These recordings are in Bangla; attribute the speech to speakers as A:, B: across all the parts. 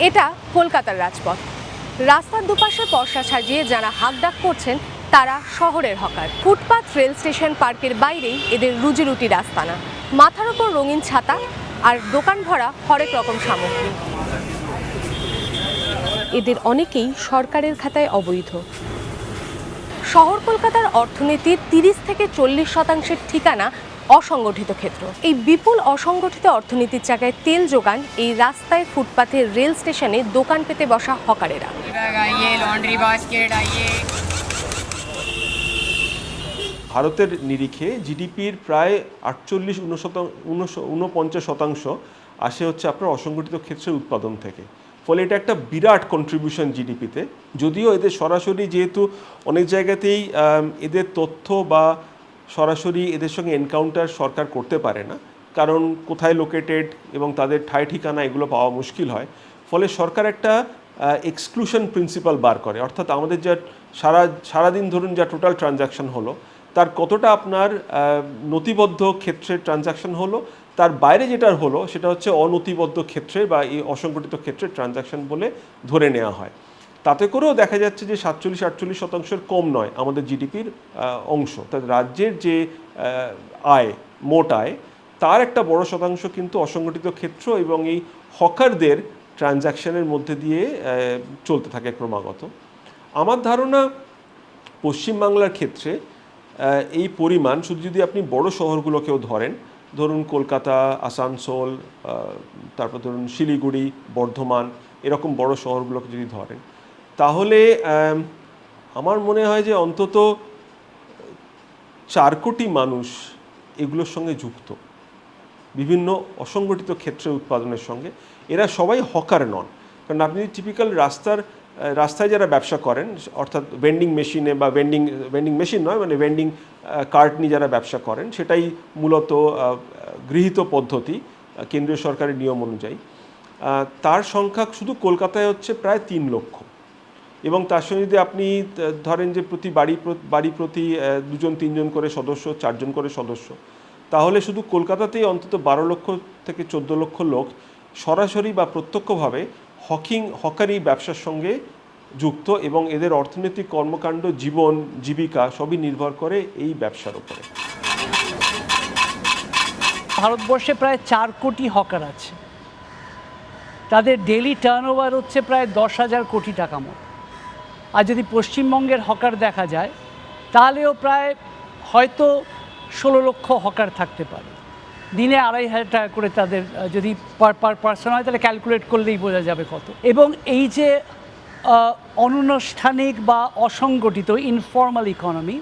A: এটা কলকাতার রাজপথ। রাস্তার দুপাশে পর্ষা সাজিয়ে যারা হাঁকডাক করছেন তারা শহরের হকার। ফুটপাথ, রেল স্টেশন, পার্কের বাইরেই এদের রুজিরুটির আস্তানা। মাথার ওপর রঙিন ছাতা আর দোকান ভরা হরেক রকম সামগ্রী। এদের অনেকেই সরকারের খাতায় অবৈধ। শহর কলকাতার অর্থনীতির 30 থেকে 40% ঠিকানা অসংগঠিত ক্ষেত্র। এই বিপুল অসংগঠিত অর্থনীতির জায়গায় তেল যোগান এই রাস্তায়, ফুটপাথে, রেল স্টেশনে দোকান পেতে বসা হকারেরা।
B: ভারতের নিরিখে জিডিপির প্রায় 48-49% আসে হচ্ছে আপনার অসংগঠিত ক্ষেত্রের উৎপাদন থেকে। ফলে এটা একটা বিরাট কন্ট্রিবিউশন জিডিপিতে। যদিও এদের সরাসরি যেহেতু অনেক জায়গাতেই এদের তথ্য বা সরাসরি এদের সঙ্গে এনকাউন্টার সরকার করতে পারে না, কারণ কোথায় লোকেটেড এবং তাদের ঠাঁই ঠিকানা এগুলো পাওয়া মুশকিল হয়। ফলে সরকার একটা এক্সক্লুশন প্রিন্সিপাল বার করে, অর্থাৎ আমাদের যা সারাদিন ধরুন যা টোটাল ট্রানজ্যাকশন হলো তার কতটা আপনার নথিবদ্ধ ক্ষেত্রে ট্রানজ্যাকশন হলো, তার বাইরে যেটা হলো সেটা হচ্ছে অনথিবদ্ধ ক্ষেত্রে বা এই অসংগঠিত ক্ষেত্রে ট্রানজ্যাকশন বলে ধরে নেওয়া হয়। তাতে করেও দেখা যাচ্ছে যে 47-48% কম নয় আমাদের জিডিপির অংশ। তাদের রাজ্যের যে আয়, মোট আয়, তার একটা বড় শতাংশ কিন্তু অসংগঠিত ক্ষেত্র এবং এই হকারদের ট্রানজ্যাকশনের মধ্যে দিয়ে চলতে থাকে ক্রমাগত। আমার ধারণা পশ্চিমবাংলার ক্ষেত্রে এই পরিমাণ শুধু যদি আপনি বড় শহরগুলোকেও ধরুন কলকাতা, আসানসোল, তারপর ধরুন শিলিগুড়ি, বর্ধমান, এরকম বড় শহরগুলোকে যদি ধরেন, তাহলে আমার মনে হয় যে অন্তত 4 কোটি মানুষ এগুলোর সঙ্গে যুক্ত, বিভিন্ন অসংগঠিত ক্ষেত্রে উৎপাদনের সঙ্গে। এরা সবাই হকার নন, কারণ আপনি টিপিক্যাল রাস্তায় যারা ব্যবসা করেন, অর্থাৎ ভেন্ডিং মেশিনে বা ভেন্ডিং মেশিন নয়, মানে ভেন্ডিং কার্ট নিয়ে যারা ব্যবসা করেন, সেটাই মূলত গৃহীত পদ্ধতি কেন্দ্রীয় সরকারের নিয়ম অনুযায়ী। তার সংখ্যা শুধু কলকাতায় হচ্ছে প্রায় 3 লক্ষ, এবং তার সঙ্গে যদি আপনি ধরেন যে প্রতি বাড়ি প্রতি 2-3 করে সদস্য, 4 জন করে সদস্য, তাহলে শুধু কলকাতাতেই অন্তত 12 লক্ষ থেকে 14 লক্ষ লোক সরাসরি বা প্রত্যক্ষভাবে হকারি ব্যবসার সঙ্গে যুক্ত, এবং এদের অর্থনৈতিক কর্মকাণ্ড, জীবন জীবিকা সবই নির্ভর করে এই ব্যবসার উপরে।
C: ভারতবর্ষে প্রায় 4 কোটি হকার আছে। তাদের ডেইলি টার্নওভার হচ্ছে প্রায় 10,000 কোটি টাকা মতো। আর যদি পশ্চিমবঙ্গের হকার দেখা যায়, তাহলেও প্রায় হয়তো 16 লক্ষ হকার থাকতে পারে। দিনে 2,500 টাকা করে তাদের যদি পার পার্সন হয়, তাহলে ক্যালকুলেট করলেই বোঝা যাবে কত। এবং এই যে অনানুষ্ঠানিক বা অসংগঠিত ইনফর্মাল ইকোনমি,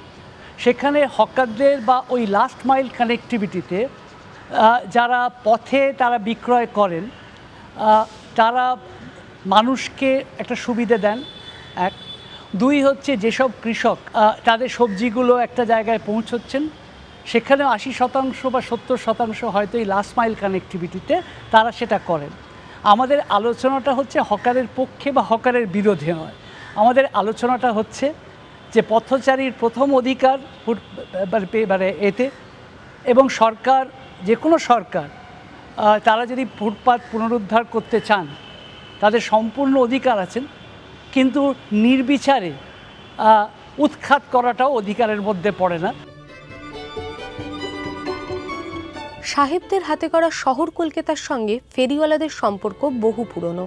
C: সেখানে হকারদের বা ওই লাস্ট মাইল কানেক্টিভিটিতে যারা পথে তারা বিক্রয় করেন, তারা মানুষকে একটা সুবিধা দেন। 1, 2 হচ্ছে যেসব কৃষক তাদের সবজিগুলো একটা জায়গায় পৌঁছচ্ছেন, সেখানে 80% বা 70% হয়তো এই লাস্ট মাইল কানেক্টিভিটিতে তারা সেটা করেন। আমাদের আলোচনাটা হচ্ছে হকারের পক্ষে বা হকারের বিরোধে নয়। আমাদের আলোচনাটা হচ্ছে যে পথচারীর প্রথম অধিকার মানে এতে, এবং সরকার, যে কোনো সরকার, তারা যদি ফুটপাত পুনরুদ্ধার করতে চান, তাদের সম্পূর্ণ অধিকার আছেন, কিন্তু নির্বিচারে উৎখাত করাটাও অধিকারের মধ্যে পড়ে না।
A: সাহেবদের হাতে করা শহর কলকাতার সঙ্গে ফেরিওয়ালাদের সম্পর্ক বহু পুরনো,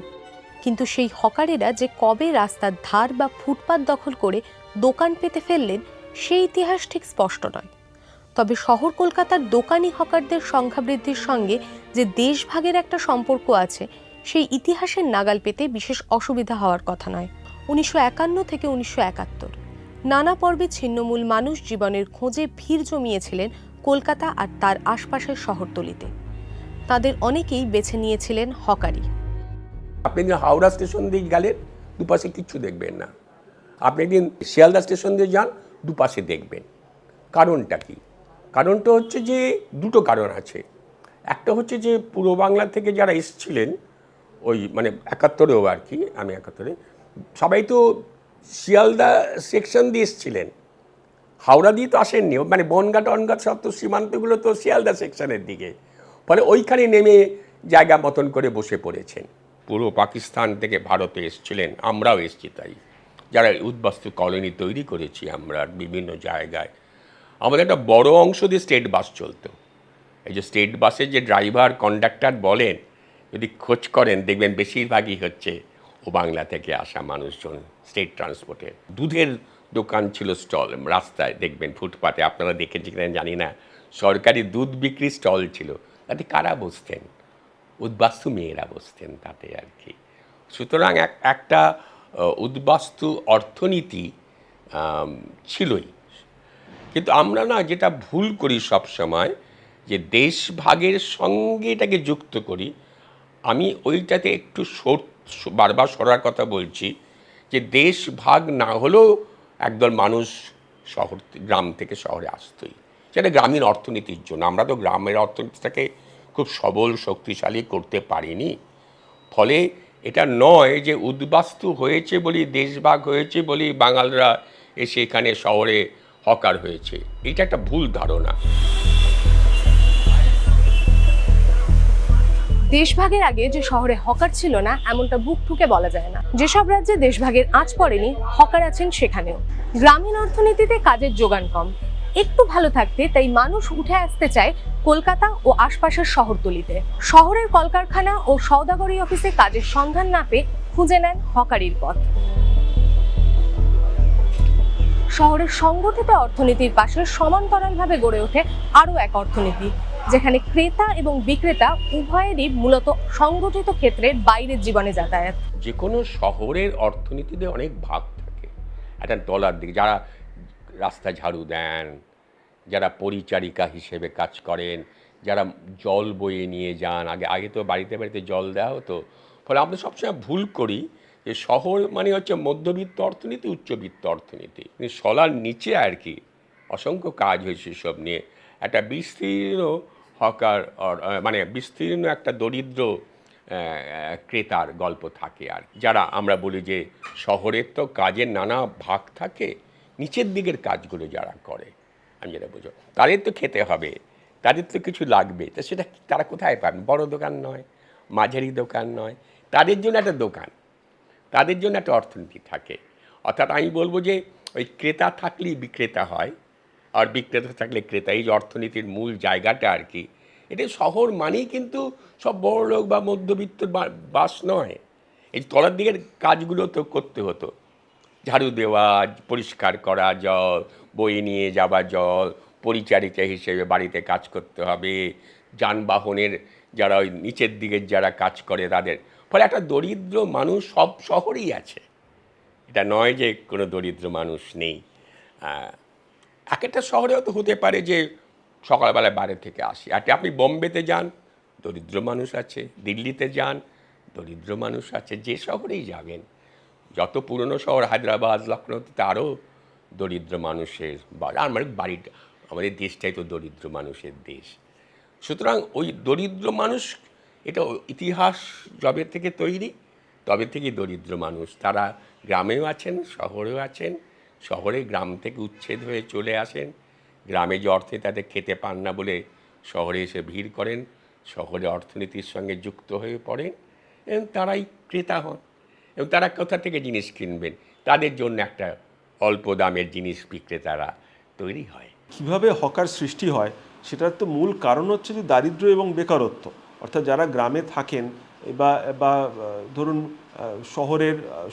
A: কিন্তু সেই হকারেরা যে কবে রাস্তার ধার বা ফুটপাত দখল করে দোকান পেতে ফেললেন, সেই ইতিহাস ঠিক স্পষ্ট নয়। তবে শহর কলকাতার দোকানি হকারদের সংখ্যা বৃদ্ধির সঙ্গে যে দেশভাগের একটা সম্পর্ক আছে, সেই ইতিহাসের নাগাল পেতে বিশেষ অসুবিধা হওয়ার কথা নয়। 1951 থেকে 1971 নানা পর্বে ছিন্নমূল মানুষ জীবনের খোঁজে ভিড় জমিয়েছিলেন কলকাতা আর তার আশপাশের শহরতলিতে। তাদের অনেকেই বেছে নিয়েছিলেন হকারি।
D: আপনি যদি হাওড়া স্টেশন দিয়ে গেলেন, দুপাশে কিচ্ছু দেখবেন না। আপনি একদিন শিয়ালদা স্টেশন দিয়ে যান, দুপাশে দেখবেন। কারণটা কি? কারণটা হচ্ছে যে দুটো কারণ আছে। একটা হচ্ছে যে পূর্ব বাংলা থেকে যারা এসেছিলেন, ওই মানে 71-এও আর কি, আমি 71-এ, সবাই তো শিয়ালদা সেকশন দিয়ে এসেছিলেন। হাওড়া দিয়ে তো আসেননি, মানে বনগাঁ টনগাঁ সব তো সীমান্তগুলো তো শিয়ালদা সেকশনের দিকে, ফলে ওইখানে নেমে জায়গা মতন করে বসে পড়েছেন। পুরো পাকিস্তান থেকে ভারতে এসেছিলেন, আমরাও এসেছি তাই, যারা উদ্বাস্তু কলোনি তৈরি করেছি আমরা বিভিন্ন জায়গায়। আমাদের একটা বড় অংশ দিয়ে স্টেট বাস চলতো। এই যে স্টেট বাসের যে ড্রাইভার কন্ডাক্টর বলেন, যদি খোঁজ করেন দেখবেন বেশিরভাগই হচ্ছে ও বাংলা থেকে আসা মানুষজন স্টেট ট্রান্সপোর্টের। দুধের দোকান ছিল, স্টল রাস্তায় দেখবেন, ফুটপাতে আপনারা দেখেছি কিনা জানি না, সরকারি দুধ বিক্রি স্টল ছিল। তাতে কারা বসতেন? উদ্বাস্তু মেয়েরা বসতেন তাতে আর কি। সুতরাং একটা উদ্বাস্তু অর্থনীতি ছিলই। কিন্তু আমরা না যেটা ভুল করি সব সময়, যে দেশ ভাগের সঙ্গে এটাকে যুক্ত করি। আমি ওইটাতে একটু বারবার সরার কথা বলছি, যে দেশ ভাগ না হলেও একদল মানুষ গ্রাম থেকে শহরে আসতোই, সেটা গ্রামীণ অর্থনীতির জন্য। আমরা তো গ্রামের অর্থনীতিটাকে খুব সবল শক্তিশালী করতে পারিনি। ফলে এটা নয় যে উদ্বাস্তু হয়েছে বলি, দেশভাগ হয়েছে বলি বাঙালরা এসে এখানে শহরে হকার হয়েছে, এটা একটা ভুল ধারণা।
A: দেশভাগের আগে যে শহরে হকার ছিল না এমনটা বুক ঠুকে বলা যায় না। যেসব রাজ্যে দেশভাগের আঁচ পড়েনি, হকার আছেন সেখানেও। গ্রামীণ অর্থনীতিতে কাজের যোগান কম, একটু ভালো থাকতে তাই মানুষ উঠে আসতে চায় কলকাতা ও আশপাশের শহরতলিতে। শহরের কলকারখানা ও সওদাগরি অফিসে কাজের সন্ধান না পেয়ে খুঁজে নেন হকারির পথ। শহরের সংগঠিত অর্থনীতির পাশে সমান্তরালভাবে গড়ে ওঠে আরও এক অর্থনীতি, যেখানে ক্রেতা এবং বিক্রেতা উভয়েরই মূলত সংগঠিত ক্ষেত্রের বাইরের জীবনে যাতায়াত।
D: যে কোনো শহরের অর্থনীতিতে অনেক ভাগ থাকে। একটা তলার দিকে যারা রাস্তা ঝাড়ু দেন, যারা পরিচারিকা হিসেবে কাজ করেন, যারা জল বয়ে নিয়ে যান, আগে তো বাড়িতে বাড়িতে জল দেওয়া হতো। ফলে আমরা সবসময় ভুল করি যে শহর মানে হচ্ছে মধ্যবিত্ত অর্থনীতি, উচ্চবিত্ত অর্থনীতি। সলার নিচে আর কি অসংখ্য কাজ হয়েছে সব নিয়ে। একটা বিস্তীর্ণ হকার, মানে বিস্তীর্ণ একটা দরিদ্র ক্রেতার গল্প থাকে। আর যারা আমরা বলি যে শহরের তো কাজের নানা ভাগ থাকে, নিচের দিকের কাজগুলো যারা করে, আমি যেটা বুঝো, তাদের তো খেতে হবে, তাদের তো কিছু লাগবে, তো সেটা তারা কোথায় পাবেন? বড় দোকান নয়, মাঝারি দোকান নয়, তাদের জন্য একটা দোকান, তাদের জন্য একটা অর্থনীতি থাকে। অর্থাৎ আমি বলবো যে ওই ক্রেতা থাকলেই বিক্রেতা হয়, আর বিক্রেতা থাকলে ক্রেতা, এই যে অর্থনীতির মূল জায়গাটা আর কি। এটা শহর মানেই কিন্তু সব বড় লোক বা মধ্যবিত্ত বাস নয়। এই তলার দিকের কাজগুলো তো করতে হতো, ঝাড়ু দেওয়া, পরিষ্কার করা, জল বয়ে নিয়ে যাওয়া, জল পরিচারিকা হিসেবে বাড়িতে কাজ করতে হবে, যানবাহনের যারা ওই নিচের দিকের যারা কাজ করে তাদের। ফলে একটা দরিদ্র মানুষ সব শহরেই আছে, এটা নয় যে কোনো দরিদ্র মানুষ নেই। এক একটা শহরেও তো হতে পারে যে সকালবেলায় বাইরে থেকে আসি, আর আপনি বোম্বেতে যান দরিদ্র মানুষ আছে, দিল্লিতে যান দরিদ্র মানুষ আছে, যে শহরেই যাবেন। যত পুরনো শহর হায়দ্রাবাদ, লখনৌতে আরও দরিদ্র মানুষের বাড়িটা, আমাদের দেশটাই তো দরিদ্র মানুষের দেশ। সুতরাং ওই দরিদ্র মানুষ, এটা ইতিহাস যবে থেকে তৈরি তবে থেকেই দরিদ্র মানুষ তারা গ্রামেও আছেন, শহরেও আছেন। শহরে গ্রাম থেকে উচ্ছেদ হয়ে চলে আসেন, গ্রামে যে অর্থে তাদের খেতে পান না বলে শহরে এসে ভিড় করেন, শহরে অর্থনীতির সঙ্গে যুক্ত হয়ে পড়েন, এবং তারাই ক্রেতা হন। এবং তারা কোথা থেকে জিনিস কিনবেন? তাদের জন্য একটা অল্প দামের জিনিস বিক্রেতারা তৈরি হয়।
B: কিভাবে হকার সৃষ্টি হয় সেটার তো মূল কারণ হচ্ছে যে দারিদ্র্য এবং বেকারত্ব। অর্থাৎ যারা গ্রামে থাকেন বা ধরুন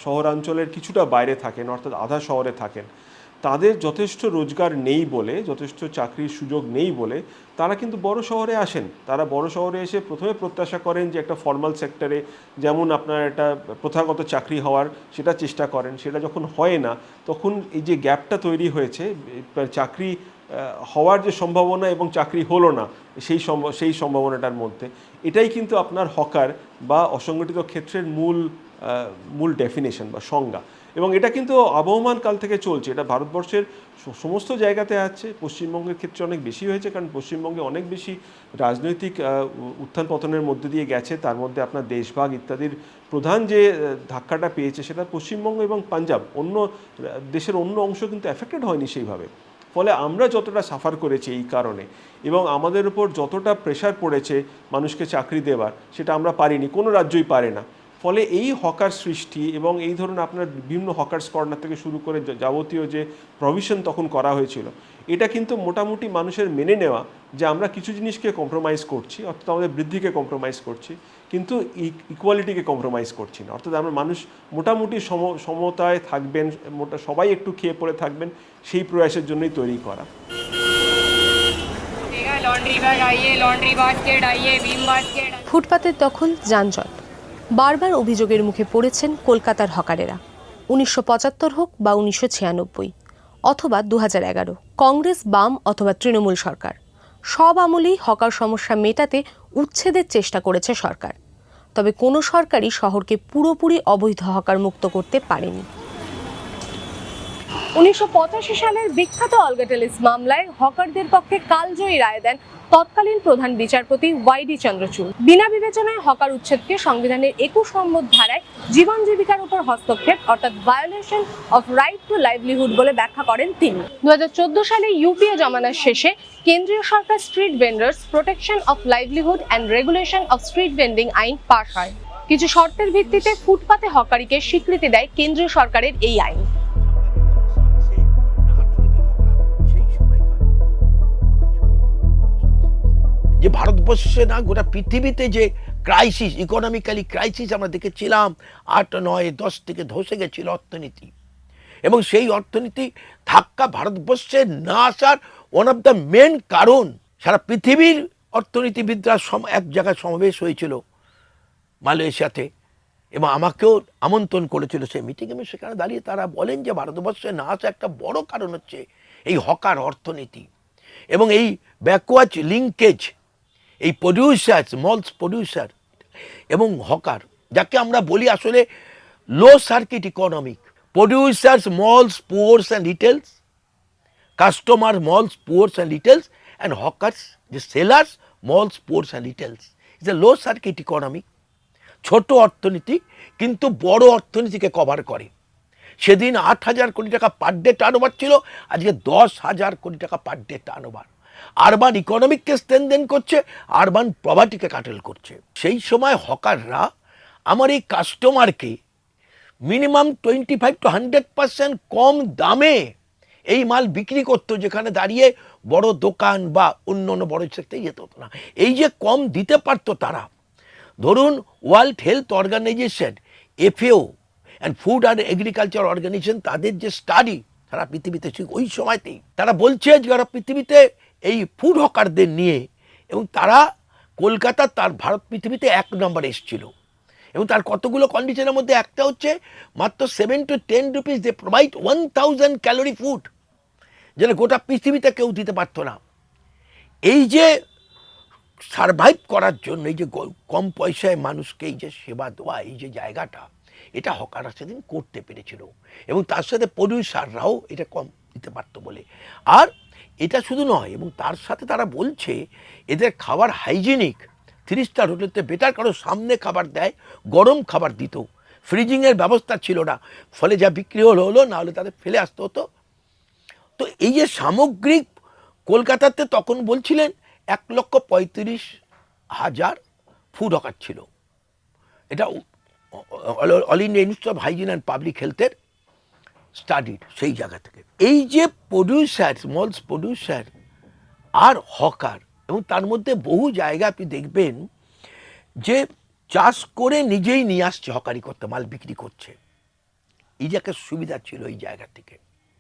B: শহরাঞ্চলের কিছুটা বাইরে থাকেন, অর্থাৎ আধা শহরে থাকেন, তাদের যথেষ্ট রোজগার নেই বলে, যথেষ্ট চাকরির সুযোগ নেই বলে তারা কিন্তু বড় শহরে আসেন। তারা বড় শহরে এসে প্রথমে প্রত্যাশা করেন যে একটা ফর্মাল সেক্টরে যেমন আপনার একটা প্রথাগত চাকরি হওয়ার, সেটা চেষ্টা করেন। সেটা যখন হয় না, তখন এই যে গ্যাপটা তৈরি হয়েছে, চাকরি হওয়ার যে সম্ভাবনা এবং চাকরি হলো না, সেই সম্ভাবনাটার মধ্যে, এটাই কিন্তু আপনার হকার বা অসংগঠিত ক্ষেত্রের মূল ডেফিনেশন বা সংজ্ঞা। এবং এটা কিন্তু আবহমান কাল থেকে চলছে, এটা ভারতবর্ষের সমস্ত জায়গাতে আছে। পশ্চিমবঙ্গের ক্ষেত্রে অনেক বেশি হয়েছে, কারণ পশ্চিমবঙ্গে অনেক বেশি রাজনৈতিক উত্থান পতনের মধ্যে দিয়ে গেছে। তার মধ্যে আপনার দেশভাগ ইত্যাদির প্রধান যে ধাক্কাটা পেয়েছে সেটা পশ্চিমবঙ্গ এবং পাঞ্জাব, অন্য দেশের অন্য অংশ কিন্তু অ্যাফেক্টেড হয়নি সেইভাবে। ফলে আমরা যতটা সাফার করেছি এই কারণে, এবং আমাদের উপর যতটা প্রেশার পড়েছে মানুষকে চাকরি দেওয়ার, সেটা আমরা পারিনি, কোনো রাজ্যই পারে না। ফলে এই হকার সৃষ্টি এবং এই ধরুন আপনার বিভিন্ন হকার্স কর্নার থেকে শুরু করে যাবতীয় যে প্রভিশন তখন করা হয়েছিল, এটা কিন্তু মোটামুটি মানুষের মেনে নেওয়া যে আমরা কিছু জিনিসকে কম্প্রোমাইজ করছি, অর্থাৎ আমাদের বৃদ্ধিকে কম্প্রোমাইজ করছি, কিন্তু ইকুয়ালিটিকে কম্প্রোমাইজ করছি না। অর্থাৎ আমরা মানুষ মোটামুটি সমতায় থাকবেন, সবাই একটু খেয়ে পড়ে থাকবেন, সেই প্রয়াসের জন্যই তৈরি করা।
A: ফুটপাতের দখল, যানজট, বারবার অভিযোগের মুখে পড়েছেন কলকাতার হকারেরা। 1975 হোক বা 1996 অথবা 2011, কংগ্রেস, বাম অথবা তৃণমূল সরকার, সব আমলেই হকার সমস্যা মেটাতে উচ্ছেদের চেষ্টা করেছে সরকার। তবে কোনো সরকারই শহরকে পুরোপুরি অবৈধ হকার মুক্ত করতে পারেনি। 1985 সালের বিখ্যাত অলগাটেলিস মামলায় হকারদের পক্ষে কালজয়ী রায় দেন তৎকালীন প্রধান বিচারপতি ওয়াইডি চন্দ্রচূড়। বিনা বিবেচনায় হকার উচ্ছেদকে সংবিধানের 21 নম্বর ধারায় জীবন জীবিকার উপর হস্তক্ষেপ অর্থাৎ violation of right two livelihood বলে ব্যাখ্যা করেন তিনি। 2014 সালে ইউপিএ জমানার শেষে কেন্দ্রীয় সরকার street vendors protection of livelihood and regulation of street vending আইন পাস হয়। কিছু শর্তের ভিত্তিতে ফুটপাতে হকারিকে স্বীকৃতি দেয় কেন্দ্রীয় সরকারের এই আইন।
E: যে ভারতবর্ষে না গোটা পৃথিবীতে যে ক্রাইসিস, ইকোনমিক্যালি ক্রাইসিস আমরা দেখেছিলাম 8, 9, 10 থেকে ধসে গেছিল অর্থনীতি, এবং সেই অর্থনীতি ধাক্কা ভারতবর্ষে না আসার ওয়ান অফ দ্য মেন কারণ, সারা পৃথিবীর অর্থনীতিবিদরা এক জায়গায় সমাবেশ হয়েছিল মালয়েশিয়াতে, এবং আমাকেও আমন্ত্রণ করেছিল সেই মিটিংয়ে। আমি সেখানে দাঁড়িয়ে তারা বলেন যে ভারতবর্ষে না আসা একটা বড় কারণ হচ্ছে এই হকার অর্থনীতি এবং এই ব্যাকওয়ার্ড লিঙ্কেজ, এই প্রডিউসার, মলস প্রডিউসার এবং হকার, যাকে আমরা বলি আসলে low circuit economic. Producers, malls, pores and retails, customer, malls, pores and retails, and hawkers, যে sellers, malls, pores and retails. It's a low circuit economy. ছোট অর্থনীতি কিন্তু বড় অর্থনীতিকে কভার করে। সেদিন 8,000 কোটি টাকা পার ডে টার্নওভার ছিল, আজকে 10,000 কোটি টাকা পার ডে টার্নওভার। আরবান ইকোনমিককে স্ট্রেনথেন করছে, আরবান পভার্টিকে কাটেল করছে। সেই সময় হকাররা আমার এই কাস্টমারকে মিনিমাম 25 to 100% কম দামে এই মাল বিক্রি করতো, যেখানে দাঁড়িয়ে বড় দোকান বা অন্য অন্য বড় সেক্টরে যেতে হতো না। এই যে কম দিতে পারতো তারা, ধরুন world health organization, FAO and food and agriculture organization, তাদের যে স্টাডি সারা পৃথিবীতে ঠিক ওই সময়তেই তারা বলছে যে সারা পৃথিবীতে এই ফুড হকারদের নিয়ে, এবং তারা কলকাতা তার ভারত পৃথিবীতে 1 নম্বরে এসেছিল। এবং তার কতগুলো কন্ডিশনের মধ্যে একটা হচ্ছে মাত্র 7 to 10 rupees they provide 1000 calorie food, যেটা গোটা পৃথিবীতে কেউ দিতে পারতো না। এই যে সারভাইভ করার জন্য, এই যে কম পয়সায় মানুষকে এই যে সেবা দেওয়া, এই যে জায়গাটা, এটা হকাররা সেদিন করতে পেরেছিল, এবং তার সাথে প্রডিউসাররাও এটা কম দিতে পারতো বলে। আর এটা শুধু নয়, এবং তার সাথে তারা বলছে এদের খাবার হাইজিনিক, 3 স্টার হোটেলতে বেটার, কারণ সামনে খাবার দেয়, গরম খাবার দিত, ফ্রিজিংয়ের ব্যবস্থা ছিল না, ফলে যা বিক্রি হলো না হলে তাদের ফেলে আসতে হতো। তো এই যে সামগ্রিক কলকাতাতে তখন বলছিলেন 1,35,000 ফুড হকার ছিল। এটা all India institute of hygiene and public হেলথের স্টাডিড সেই জায়গা থেকে। এই যে প্রডিউসার, মলস প্রডিউসার আর হকার, এবং তার মধ্যে বহু জায়গা আপনি দেখবেন যে চাষ করে নিজেই নিয়ে আসছে হকারি করতে, মাল বিক্রি করছে। এই যে একটা সুবিধা ছিল এই জায়গা থেকে,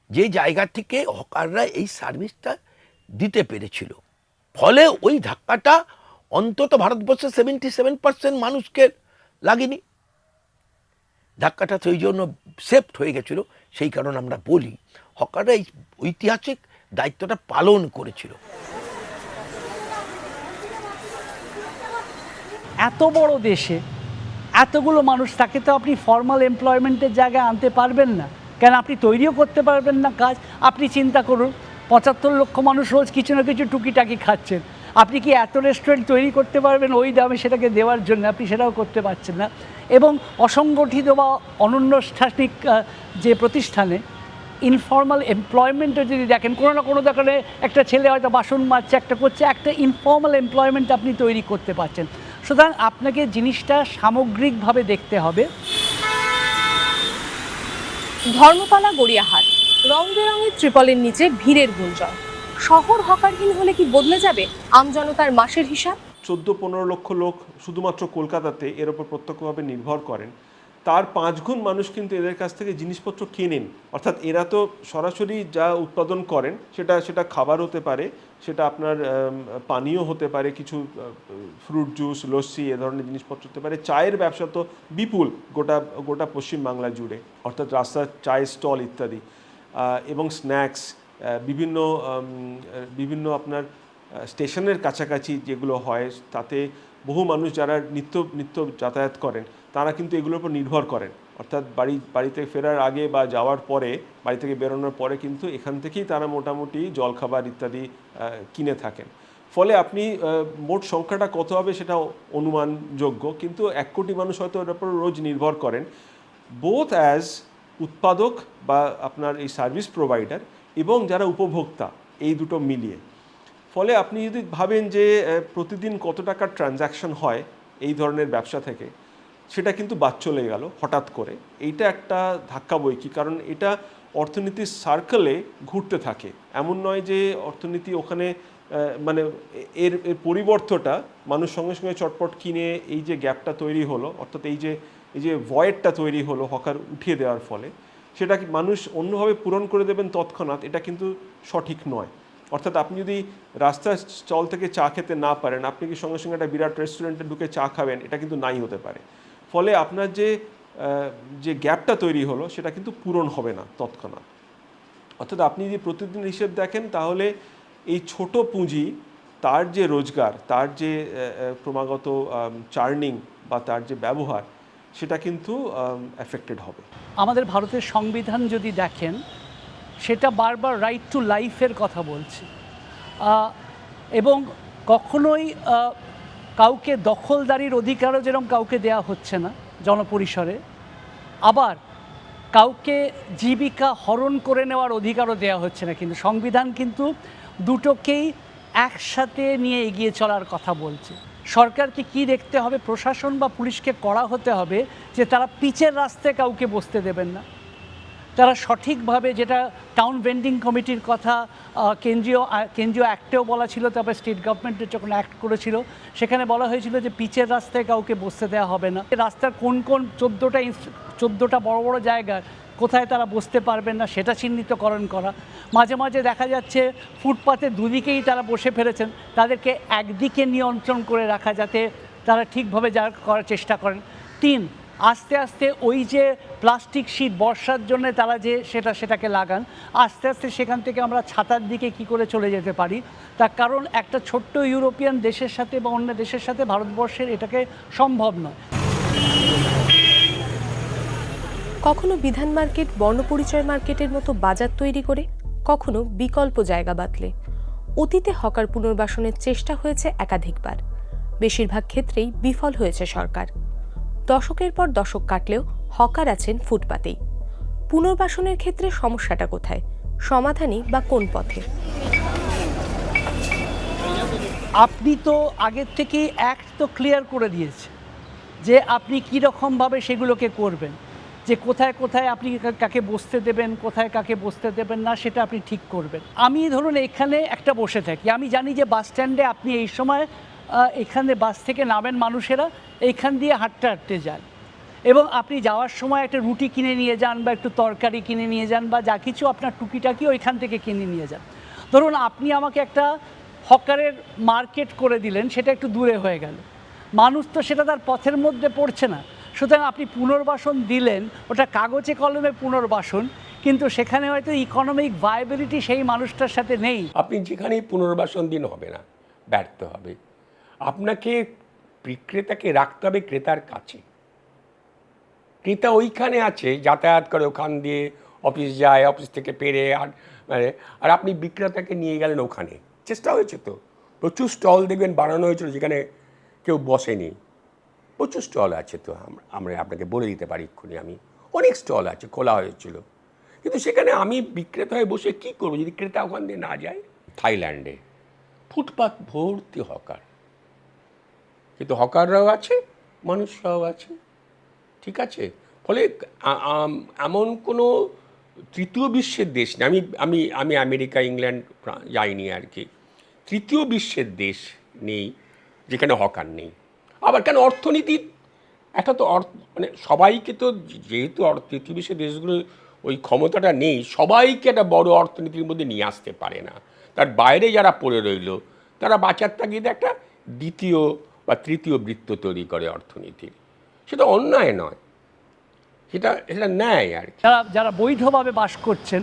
E: যে জায়গা থেকে হকাররা এই সার্ভিসটা দিতে পেরেছিল, ফলে ওই ধাক্কাটা অন্তত ভারতবর্ষে 77% মানুষকে লাগেনি। ধাক্কাটা সেই জন্য সেফট হয়ে গেছিল। সেই কারণে আমরা বলি হকাররা এই ঐতিহাসিক দায়িত্বটা পালন করেছিল।
C: এত বড় দেশে এতগুলো মানুষ, তাকে তো আপনি ফর্মাল এমপ্লয়মেন্টের জায়গায় আনতে পারবেন না, কেন আপনি তৈরিও করতে পারবেন না কাজ। আপনি চিন্তা করুন, 75 লক্ষ মানুষ রোজ কিছু না কিছু টুকিটাকি খাচ্ছেন, আপনি কি এত রেস্টুরেন্ট তৈরি করতে পারবেন ওই দামে সেটাকে দেওয়ার জন্য? আপনি সেটাও করতে পারছেন না। এবং অসংগঠিত বা অনন্যষ্ঠানিক যে প্রতিষ্ঠানে ইনফর্মাল এমপ্লয়মেন্টে যদি দেখেন, কোনো না কোনো দোকানে একটা ছেলে হয়তো বাসন মাজছে, একটা করছে, একটা ইনফর্মাল এমপ্লয়মেন্ট আপনি তৈরি করতে পারছেন। সুতরাং আপনাকে জিনিসটা সামগ্রিকভাবে দেখতে হবে।
A: ধর্মতলা গড়িয়াহাট, রং বেরঙের ত্রিপলের নিচে ভিড়ের গুঞ্জন। শহর হকারহীন হলে কি বদলে যাবে আমজনতার মাসের হিসাব?
B: 14-15 লক্ষ লোক শুধুমাত্র কলকাতাতে এর ওপর প্রত্যক্ষভাবে নির্ভর করেন। তার 5 গুণ মানুষ কিন্তু এদের কাছ থেকে জিনিসপত্র কেনেন। অর্থাৎ এরা তো সরাসরি যা উৎপাদন করেন সেটা খাবার হতে পারে, সেটা আপনার পানীয় হতে পারে, কিছু ফ্রুট জুস, লস্যি এ ধরনের জিনিসপত্র হতে পারে। চায়ের ব্যবসা তো বিপুল গোটা পশ্চিমবাংলা জুড়ে, অর্থাৎ রাস্তার চায়ের স্টল ইত্যাদি, এবং স্ন্যাক্স, বিভিন্ন আপনার স্টেশনের কাছাকাছি যেগুলো হয়, তাতে বহু মানুষ যারা নিত্য যাতায়াত করেন তারা কিন্তু এগুলোর উপর নির্ভর করেন। অর্থাৎ বাড়িতে ফেরার আগে বা যাওয়ার পরে, বাড়ি থেকে বেরোনোর পরে কিন্তু এখান থেকেই তারা মোটামুটি জলখাবার ইত্যাদি কিনে থাকেন। ফলে আপনি মোট সংখ্যাটা কত হবে সেটা অনুমানযোগ্য, কিন্তু 1 কোটি মানুষ হয়তো এর উপর রোজ নির্ভর করেন, বোথ অ্যাজ উৎপাদক বা আপনার এই সার্ভিস প্রোভাইডার এবং যারা উপভোক্তা, এই দুটো মিলিয়ে। ফলে আপনি যদি ভাবেন যে প্রতিদিন কত টাকার ট্রানজ্যাকশন হয় এই ধরনের ব্যবসা থেকে, সেটা কিন্তু বাদ চলে গেল হঠাৎ করে। এইটা একটা ধাক্কা বইকি, কারণ এটা অর্থনীতির সার্কেলে ঘুরতে থাকে। এমন নয় যে অর্থনীতি ওখানে মানে এর পরিবর্তনটা মানুষ সঙ্গে সঙ্গে চটপট কিনে এই যে গ্যাপটা তৈরি হলো, অর্থাৎ এই যে ভয়েডটা তৈরি হলো হকার উঠিয়ে দেওয়ার ফলে, সেটা কি মানুষ অন্যভাবে পূরণ করে দেবেন তৎক্ষণাৎ, এটা কিন্তু সঠিক নয়। অর্থাৎ আপনি যদি রাস্তার স্টল থেকে চা খেতে না পারেন, আপনি কি সঙ্গে সঙ্গে একটা বিরাট রেস্টুরেন্টে ঢুকে চা খাবেন, এটা কিন্তু নাই হতে পারে। ফলে আপনার যে গ্যাপটা তৈরি হলো সেটা কিন্তু পূরণ হবে না তৎক্ষণাৎ। অর্থাৎ আপনি যদি প্রতিদিন হিসেব দেখেন, তাহলে এই ছোট পুঁজি, তার যে রোজগার, তার যে ক্রমাগত চার্নিং বা তার যে ব্যবহার, সেটা কিন্তু এফেক্টেড হবে।
C: আমাদের ভারতের সংবিধান যদি দেখেন, সেটা বারবার রাইট টু লাইফের কথা বলছে, এবং কখনোই কাউকে দখলদারির অধিকারও যেরকম কাউকে দেয়া হচ্ছে না জনপরিসরে, আবার কাউকে জীবিকা হরণ করে নেওয়ার অধিকারও দেয়া হচ্ছে না। কিন্তু সংবিধান কিন্তু দুটোকেই একসাথে নিয়ে এগিয়ে চলার কথা বলছে। সরকারকে কি দেখতে হবে, প্রশাসন বা পুলিশকে কড়া হতে হবে যে তারা পিচের রাস্তায় কাউকে বসতে দেবেন না। তারা সঠিকভাবে, যেটা টাউন ভেন্ডিং কমিটির কথা কেন্দ্রীয় অ্যাক্টেও বলা ছিল, তারপরে স্টেট গভর্নমেন্টের যখন অ্যাক্ট করেছিল সেখানে বলা হয়েছিল যে পিচের রাস্তায় কাউকে বসতে দেওয়া হবে না। রাস্তার কোন 14টা বড় বড় জায়গার কোথায় তারা বসতে পারবেন না সেটা চিহ্নিতকরণ করা। মাঝে মাঝে দেখা যাচ্ছে ফুটপাতে দুদিকেই তারা বসে ফেলেছেন, তাদেরকে একদিকে নিয়ন্ত্রণ করে রাখা, যাতে তারা ঠিকভাবে করার চেষ্টা করেন। 3, আস্তে আস্তে ওই যে প্লাস্টিক শিট বর্ষার জন্য তারা যে সেটাকে লাগান, আস্তে আস্তে সেখান থেকে আমরা ছাতার দিকে কি করে চলে যেতে পারি। তার কারণ একটা ছোট্ট ইউরোপিয়ান দেশের সাথে বা অন্য দেশের সাথে ভারতবর্ষের এটাকে সম্ভব নয়।
A: কখনো বিধান মার্কেট, বর্ণপরিচয় মার্কেটের মতো বাজার তৈরি করে, কখনো বিকল্প জায়গা বাতলে অতীতে হকার পুনর্বাসনের চেষ্টা হয়েছে একাধিকবার। বেশিরভাগ ক্ষেত্রেই বিফল হয়েছে সরকার। দশকের পর দশক কাটলেও হকার আছেন ফুটপাতেই। পুনর্বাসনের ক্ষেত্রে সমস্যাটা কোথায়, সমাধানই বা কোন পথে?
C: আপনি তো আগের থেকেই অ্যাক্ট তো ক্লিয়ার করে দিয়েছে যে আপনি কীরকমভাবে সেগুলোকে করবেন, যে কোথায় কোথায় আপনি কাকে বসতে দেবেন, কোথায় কাকে বসতে দেবেন না, সেটা আপনি ঠিক করবেন। আমি ধরুন এখানে একটা বসে থাকি, আমি জানি যে বাস স্ট্যান্ডে আপনি এই সময় এখানে বাস থেকে নামেন মানুষেরা, এইখান দিয়ে হাঁটতে হাঁটতে যান, এবং আপনি যাওয়ার সময় একটা রুটি কিনে নিয়ে যান বা একটু তরকারি কিনে নিয়ে যান বা যা কিছু আপনার টুকিটাকি ওইখান থেকে কিনে নিয়ে যান। ধরুন আপনি আমাকে একটা হকারের মার্কেট করে দিলেন, সেটা একটু দূরে হয়ে গেল, মানুষ তো সেটা তার পথের মধ্যে পড়ছে না। সুতরাং আপনি পুনর্বাসন দিলেন, ওটা কাগজে কলমে পুনর্বাসন, কিন্তু সেখানে হয়তো ইকোনমিক ভায়াবিলিটি সেই মানুষটার সাথে নেই।
D: আপনি যেখানেই পুনর্বাসন দিন হবে না, ব্যর্থ হবে। আপনাকে বিক্রেতাকে রাখতে হবে ক্রেতার কাছে। ক্রেতা ওইখানে আছে, যাতায়াত করে, ওখান দিয়ে অফিস যায়, অফিস থেকে পেরে আর আপনি বিক্রেতাকে নিয়ে গেলেন ওখানে। চেষ্টা হয়েছে তো, প্রচুর স্টল দেখবেন বানানো হয়েছিল যেখানে কেউ বসেনি। প্রচুর স্টল আছে তো, আমরা আপনাকে বলে দিতে পারি এক্ষুনি, আমি অনেক স্টল আছে খোলা হয়েছিল, কিন্তু সেখানে আমি বিক্রেতা হয়ে বসে কি করবো যদি ক্রেতা ওখান দিয়ে না যায়? থাইল্যান্ডে ফুটপাত ভর্তি হকার, কিন্তু হকাররাও আছে, মানুষরাও আছে, ঠিক আছে? ফলে এমন কোনো তৃতীয় বিশ্বের দেশ নেই, আমি আমি আমেরিকা, ইংল্যান্ড যাইনি আর কি, তৃতীয় বিশ্বের দেশ নেই যেখানে হকার নেই। আবার কেন অর্থনীতি একটা তো মানে সবাইকে তো, যেহেতু তৃতীয় বিশ্বের দেশগুলো ওই ক্ষমতাটা নেই, সবাইকে একটা বড় অর্থনীতির মধ্যে নিয়ে আসতে পারে না। তার বাইরে যারা পড়ে রইল তারা বাঁচার তাগিদে একটা দ্বিতীয় বা তৃতীয় বৃত্ত তৈরি করে অর্থনীতির। সেটা অন্যায় নয়, সেটা ন্যায় আর কি।
C: যারা বৈধভাবে বাস করছেন,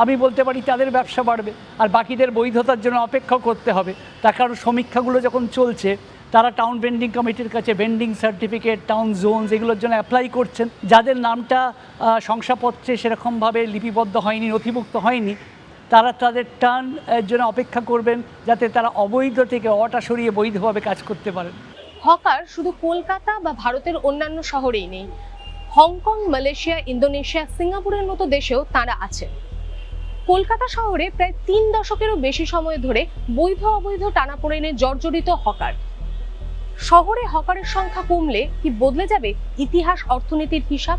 C: আমি বলতে পারি তাদের ব্যবসা বাড়বে, আর বাকিদের বৈধতার জন্য অপেক্ষা করতে হবে। তার কারণ সমীক্ষাগুলো যখন চলছে, তারা টাউন ভেন্ডিং কমিটির কাছে ভেন্ডিং সার্টিফিকেট, টাউন জোনস এগুলোর জন্য অ্যাপ্লাই করছেন। যাদের নামটা শংসাপত্রে সেরকমভাবে লিপিবদ্ধ হয়নি, নথিভুক্ত হয়নি, তারা তাদের টার্ন এর জন্য অপেক্ষা করবেন, যাতে তারা অবৈধ থেকে অটা সরিয়ে বৈধভাবে কাজ করতে পারেন।
A: হকার শুধু কলকাতা বা ভারতের অন্যান্য শহরেই নেই, হংকং, মালয়েশিয়া, ইন্দোনেশিয়া, সিঙ্গাপুরের মতো দেশেও তারা আছেন। কলকাতা শহরে প্রায় 3 দশকেরও বেশি সময় ধরে বৈধ অবৈধ টানাপোড়েনে জর্জরিত হকার। শহরে হকারের সংখ্যা কমলে কি বদলে যাবে ইতিহাস, অর্থনীতির হিসাব?